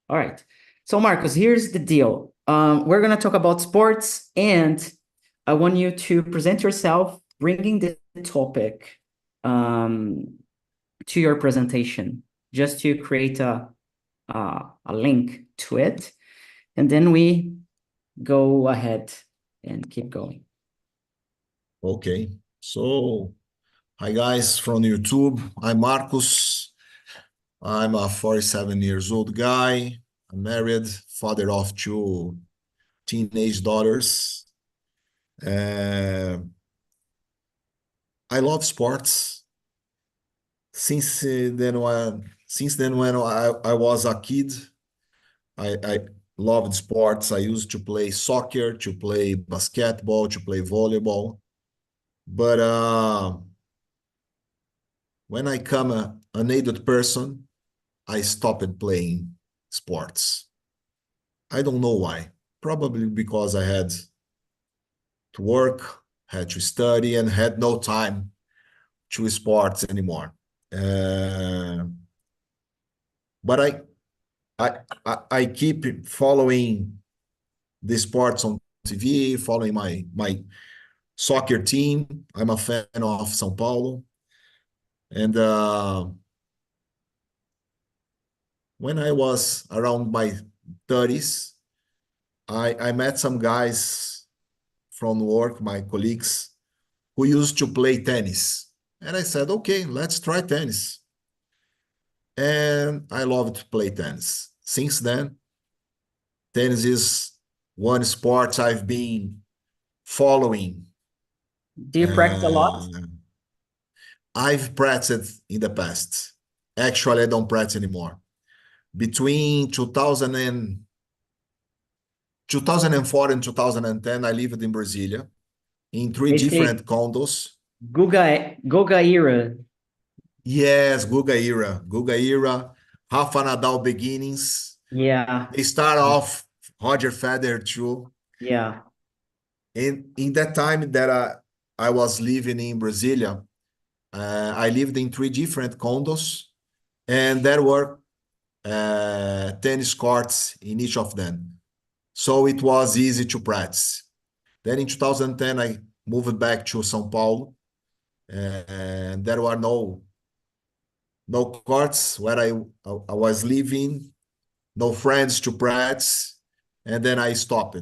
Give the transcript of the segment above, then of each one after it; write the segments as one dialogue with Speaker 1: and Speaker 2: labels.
Speaker 1: All right. So Marcos, here's the deal. We're gonna talk about sports, and I want you to present yourself, bringing the topic to your presentation, just to create a link to it, and then we go ahead and keep going.
Speaker 2: Okay, so hi guys from YouTube. I'm Marcos. I'm a 47 years old guy. I'm married, father of two teenage daughters. Uh, I love sports. Since then when I was a kid, I loved sports. I used to play soccer, to play basketball, to play volleyball. But when I become an adult person, I stopped playing sports. I don't know why. Probably because I had to work, had to study, and had no time to sports anymore. But I keep following the sports on TV, following my soccer team. I'm a fan of São Paulo. And when I was around my 30s, I met some guys from work, my colleagues, who used to play tennis. And I said, okay, let's try tennis. And I love to play tennis. Since then, tennis is one sport I've been following.
Speaker 1: Do you practice a lot?
Speaker 2: I've practiced in the past. Actually, I don't practice anymore. Between 2004 and 2010, I lived in Brasilia in three
Speaker 1: Basically,
Speaker 2: different condos.
Speaker 1: Goga era.
Speaker 2: Yes, Guga era, Rafa Nadal beginnings.
Speaker 1: Yeah,
Speaker 2: They start off Roger Federer too.
Speaker 1: yeah.
Speaker 2: And in that time that I was living in Brasilia, I lived in three different condos, and there were tennis courts in each of them. So it was easy to practice. Then in 2010, I moved back to São Paulo, and there were no courts where I was living, no friends to practice, and then I stopped.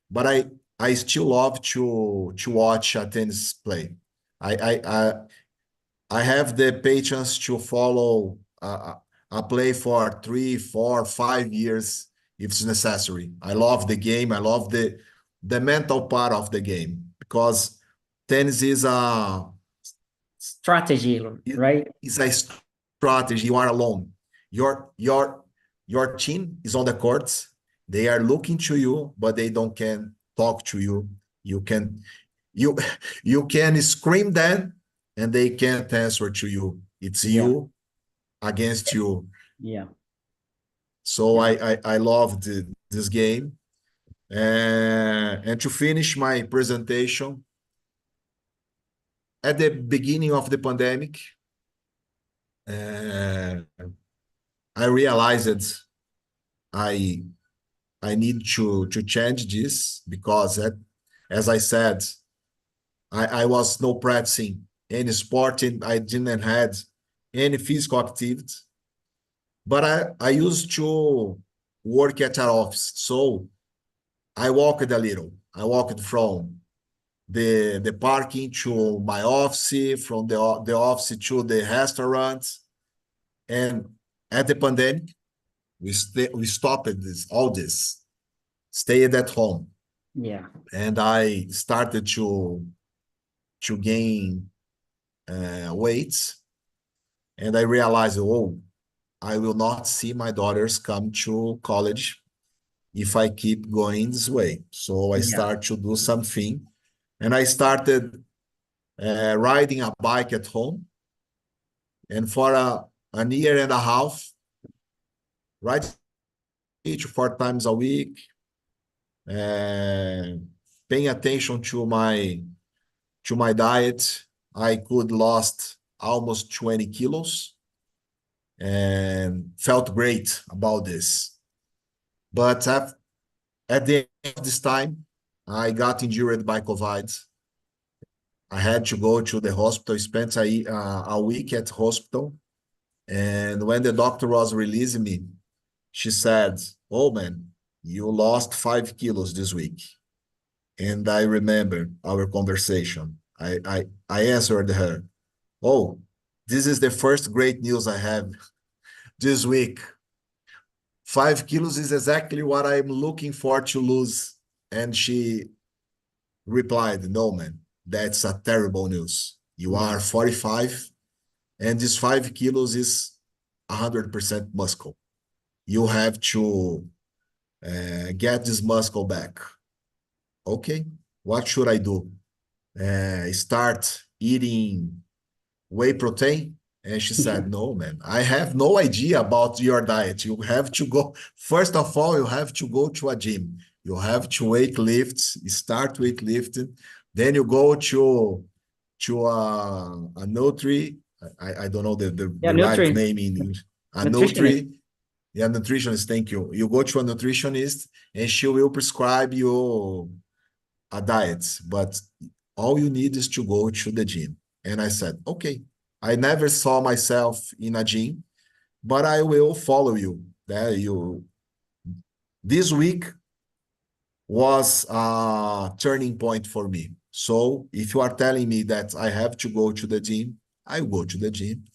Speaker 2: But I still love to watch a tennis play. I I I, I have the patience to follow a play for 3, 4, 5 years if it's necessary. I love the game. I love the mental part of the game because tennis
Speaker 1: Strategy, right?
Speaker 2: is a strategy. You are alone. Your team is on the courts. They are looking to you, but they don't can talk to you. You you can scream them, and they can't answer to you. It's
Speaker 1: Yeah,
Speaker 2: you against you.
Speaker 1: yeah,
Speaker 2: So
Speaker 1: yeah.
Speaker 2: I love this game. And to finish my presentation, at the beginning of the pandemic, uh, I realized I I need to change this because as I said, I was no practicing any sport and I didn't had any physical activity. But I used to work at an office. So I walked a little. I walked from the parking to my office, from the office to the restaurant. And at the pandemic, we stopped all this, stayed at home.
Speaker 1: Yeah.
Speaker 2: And I started to gain weight. And I realized, oh, I will not see my daughters come to college if I keep going this way. So I
Speaker 1: Yeah.
Speaker 2: start to do something. And I started riding a bike at home. And for a year and a half, ride 3 to 4 times a week, paying attention to my diet. I could lost almost 20 kilos and felt great about this. But at the end of this time, I got injured by COVID. I had to go to the hospital, spent a week at hospital. And when the doctor was releasing me, she said, "Oh man, you lost 5 kilos this week." And I remember our conversation. I answered her, "Oh, this is the first great news I have this week. 5 kilos is exactly what I'm looking for to lose." And she replied, "No, man, that's a terrible news. You are 45, and this 5 kilos is 100% muscle. You have to get this muscle back." Okay, what should I do? Start eating whey protein? And she said, "No, man, I have no idea about your diet. You have to go, first of all, you have to go to a gym. You have to weight lift, start weightlifting. Then you go to a Nutri, I don't know the right
Speaker 1: Nutri.
Speaker 2: name in English. A
Speaker 1: Nutritionist.
Speaker 2: Nutri, yeah, nutritionist, thank you. You go to a nutritionist and she will prescribe you a diet, but all you need is to go to the gym." And I said, "Okay, I never saw myself in a gym, but I will follow you. This week was a turning point for me. So if you are telling me that I have to go to the gym, I go to the gym."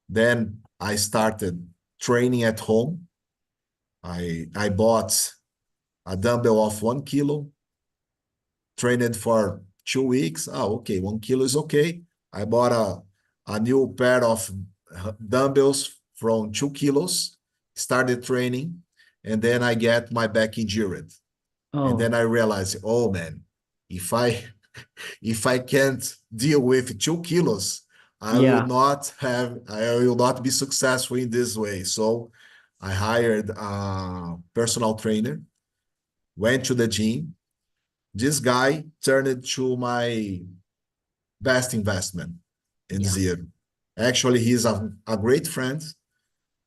Speaker 2: Then I started training at home. I bought a dumbbell of 1 kilo, trained for 2 weeks. Oh, okay, 1 kilo is okay. I bought a new pair of dumbbells from 2 kilos, started training, and then I get my back injured. And then I realized, oh man, if I if I can't deal with 2 kilos, I will not be successful in this way. So I hired a personal trainer, went to the gym. This guy turned it to my best investment in this year. Actually, he's a great friend,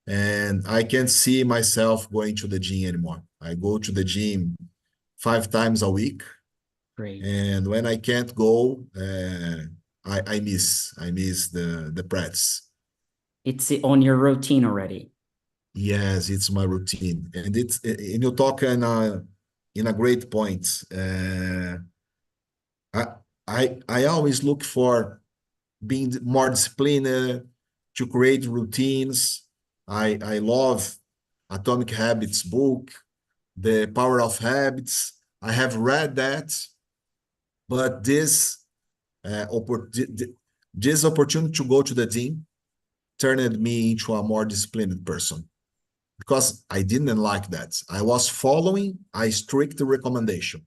Speaker 2: and I can't see myself going to the gym anymore. I go to the gym 5 times a week.
Speaker 1: Great.
Speaker 2: And when I can't go, I miss the practice.
Speaker 1: It's on your routine already.
Speaker 2: Yes, it's my routine, and you talk in a great point. I always look for being more disciplined, to create routines. I love Atomic Habits book, The Power of Habits. I have read that, but this opportunity to go to the gym turned me into a more disciplined person, because I didn't like that. I was following a strict recommendation.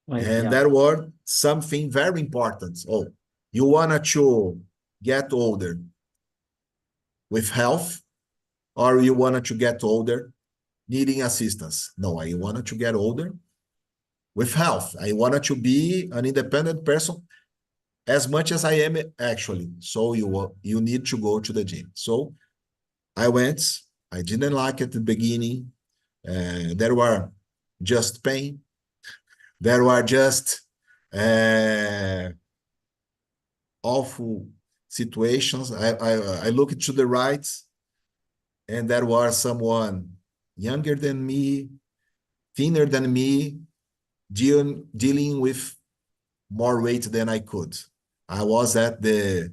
Speaker 2: And that was something very important. Oh, you wanted to get older with health, or you wanted to get older needing assistance? No, I wanted to get older with health. I wanted to be an independent person as much as I am actually. So you need to go to the gym. So I went. I didn't like it at the beginning. There were just pain. There were just awful situations. I looked to the right, and there was someone younger than me, thinner than me, dealing with more weight than I could. I was at the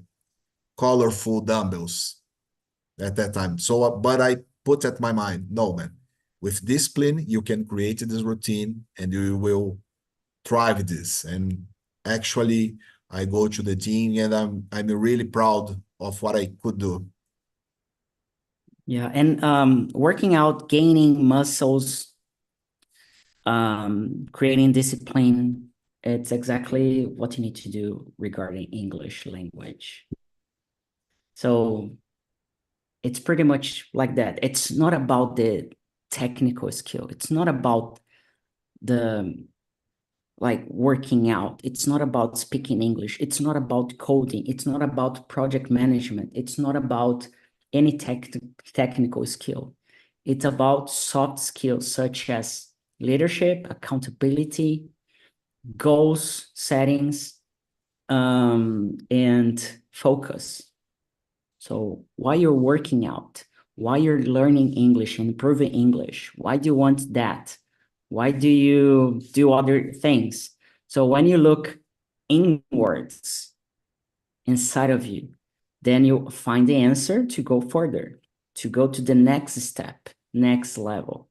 Speaker 2: colorful dumbbells at that time. So, but I put at my mind, no, man, with discipline, you can create this routine and you will thrive this. And actually, I go to the gym and I'm really proud of what I could do.
Speaker 1: Yeah, and working out, gaining muscles, creating discipline, it's exactly what you need to do regarding English language. So it's pretty much like that. It's not about the technical skill. It's not about the working out. It's not about speaking English. It's not about coding. It's not about project management. It's not about any technical skill. It's about soft skills such as leadership, accountability, goals, settings, and focus. So why you're working out, why you're learning English and improving English, why do you want that? Why do you do other things? So when you look inwards inside of you, then you find the answer to go further, to go to the next step, next level.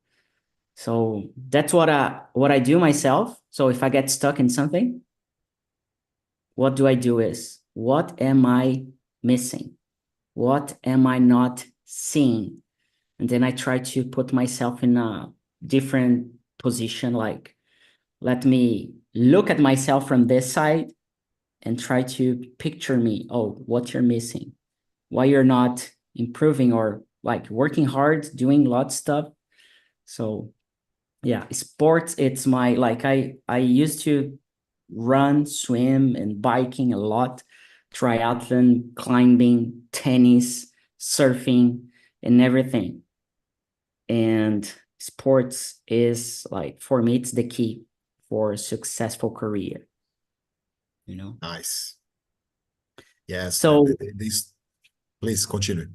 Speaker 1: So that's what I do myself. So if I get stuck in something, what do I do is, what am I missing? What am I not seeing? And then I try to put myself in a different position, like let me look at myself from this side and try to picture me. Oh, what you're missing, why you're not improving, or like working hard, doing lots of stuff. So yeah, sports, it's my, like I used to run, swim, and biking a lot, triathlon, climbing, tennis, surfing, and everything. And sports is like, for me, it's the key for a successful career, you know?
Speaker 2: Nice. Yes.
Speaker 1: So
Speaker 2: This, please continue.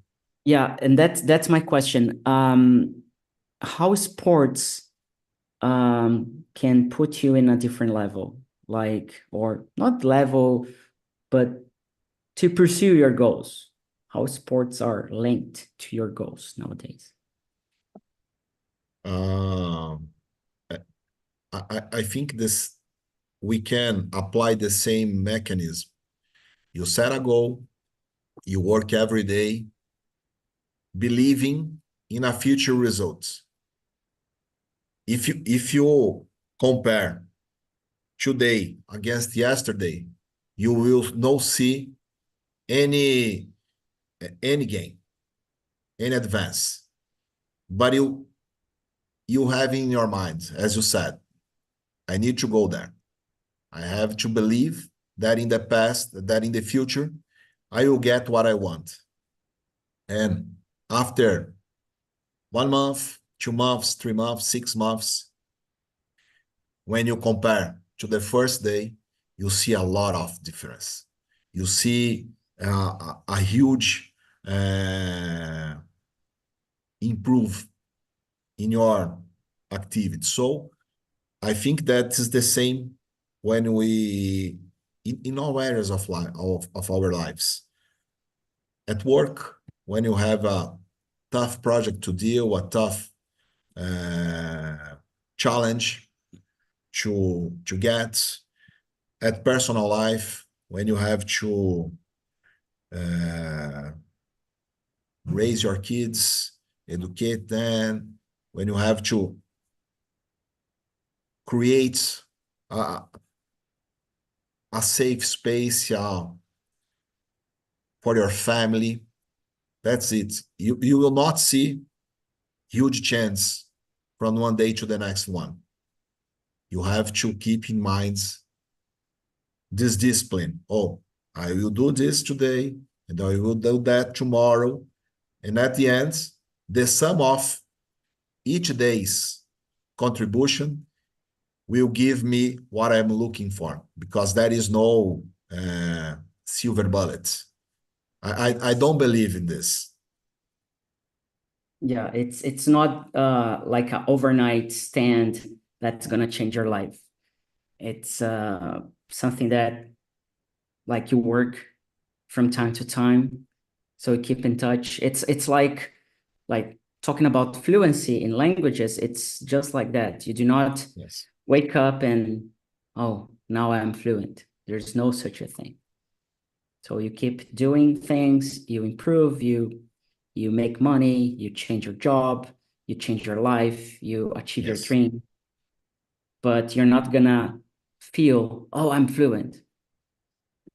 Speaker 1: yeah, and that's my question. How sports can put you in a different level, like, or not level, but to pursue your goals? How sports are linked to your goals nowadays?
Speaker 2: Um, I think this we can apply the same mechanism. You set a goal, you work every day, believing in a future results. If you compare today against yesterday, you will not see any any gain, any advance. But you have in your mind, as you said, I need to go there. I have to believe that in the past, that in the future, I will get what I want. And after 1 month, 2 months, 3 months, 6 months, when you compare to the first day, you see a lot of difference. You see a huge uh, improve in your activity. So I think that is the same when we in all areas of life of our lives. At work, when you have a tough project to deal, a tough challenge to get. At personal life, when you have to uh, raise your kids, educate them, when you have to create a safe space for your family. That's it. You will not see huge change from one day to the next one. You have to keep in mind this discipline. Oh, I will do this today, and I will do that tomorrow. And at the end, the sum of each day's contribution will give me what I'm looking for, because there is no silver bullet. I don't believe in this.
Speaker 1: Yeah, it's not like an overnight stand that's gonna change your life. It's something that, like, you work from time to time, so you keep in touch. It's like talking about fluency in languages. It's just like that. You do not
Speaker 2: Yes.
Speaker 1: wake up and, oh, now I'm fluent. There's no such a thing. So you keep doing things, you improve, you make money, you change your job, you change your life, you achieve your
Speaker 2: Yes.
Speaker 1: dream, but you're not gonna feel, oh, I'm fluent.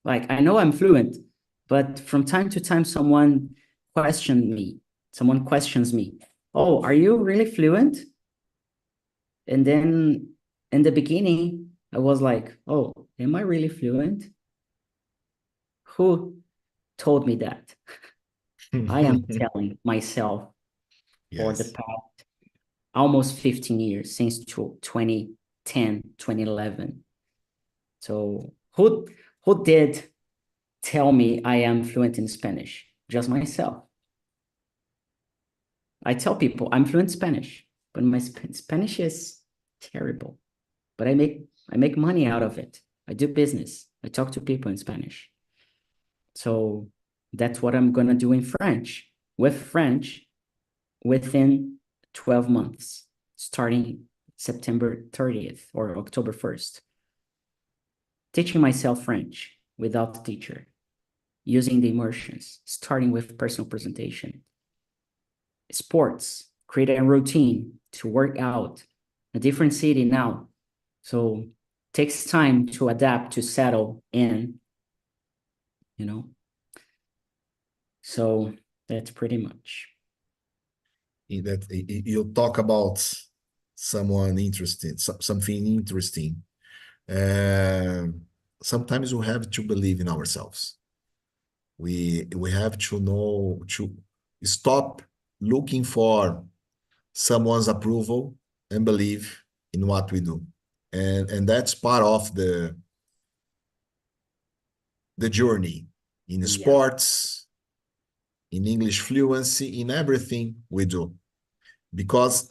Speaker 1: Like, I know I'm fluent, but from time to time, someone questions me, oh, are you really fluent? And then in the beginning, I was like, oh, am I really fluent? Who told me that? I am telling myself for the
Speaker 2: Yes.
Speaker 1: past almost 15 years, since 2010, 2011. So who did tell me I am fluent in Spanish? Just myself. I tell people I'm fluent in Spanish, but my Spanish is terrible. But I make money out of it. I do business. I talk to people in Spanish. So that's what I'm gonna do in French. With French, within 12 months, starting September 30th or October 1st. Teaching myself French without the teacher, using the immersions, starting with personal presentation. Sports, create a routine to work out, a different city now. So takes time to adapt, to settle in, you know. So that's pretty much.
Speaker 2: That you talk about someone interesting, something interesting. Sometimes we have to believe in ourselves. We have to know to stop looking for someone's approval and believe in what we do. And that's part of the journey in
Speaker 1: Yeah.
Speaker 2: sports, in English fluency, in everything we do. Because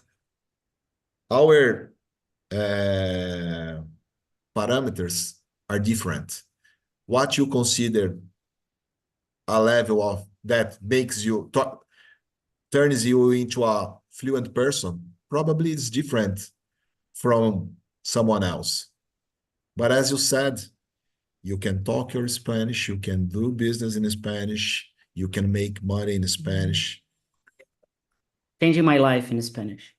Speaker 2: our parameters are different. What you consider a level of that makes you turns you into a fluent person probably is different from someone else. But as you said, you can talk your Spanish, you can do business in Spanish, you can make money in Spanish.
Speaker 1: Changing my life in Spanish.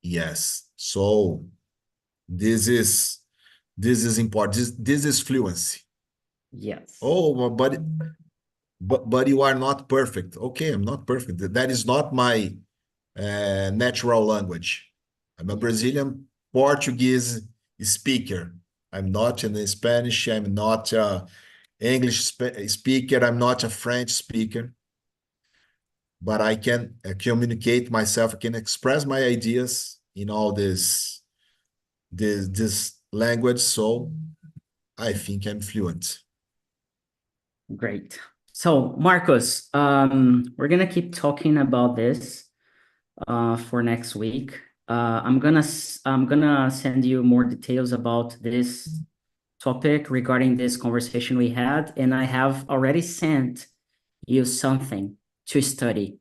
Speaker 2: Yes. So this is important. This is fluency.
Speaker 1: Yes.
Speaker 2: Oh, but you are not perfect. Okay, I'm not perfect. That is not my natural language. I'm a
Speaker 1: Yeah.
Speaker 2: Brazilian Portuguese speaker. I'm not in Spanish. I'm not a English speaker. I'm not a French speaker. But I can communicate myself. I can express my ideas in all this language. So I think I'm fluent.
Speaker 1: Great. So, Marcos, we're gonna keep talking about this for next week. I'm gonna send you more details about this topic regarding this conversation we had, and I have already sent you something to study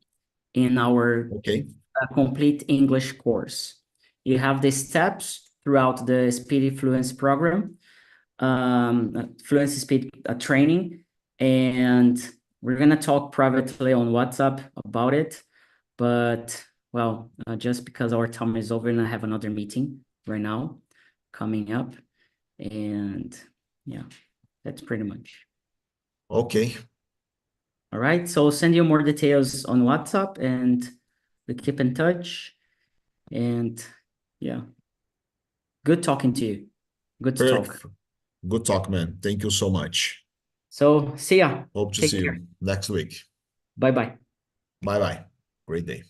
Speaker 1: in our
Speaker 2: Okay.
Speaker 1: complete English course. You have the steps throughout the Speedy Fluency program, fluency speed training, and we're gonna talk privately on WhatsApp about it. But well, just because our time is over and I have another meeting right now coming up, and yeah, that's pretty much.
Speaker 2: Okay.
Speaker 1: All right, so I'll send you more details on WhatsApp and we keep in touch. And yeah, good talking to you. Good to talk.
Speaker 2: Perfect. Good talk, man. Thank you so much.
Speaker 1: So see ya.
Speaker 2: Hope to
Speaker 1: Take
Speaker 2: see
Speaker 1: care.
Speaker 2: you next week.
Speaker 1: Bye bye.
Speaker 2: Bye bye. Great day.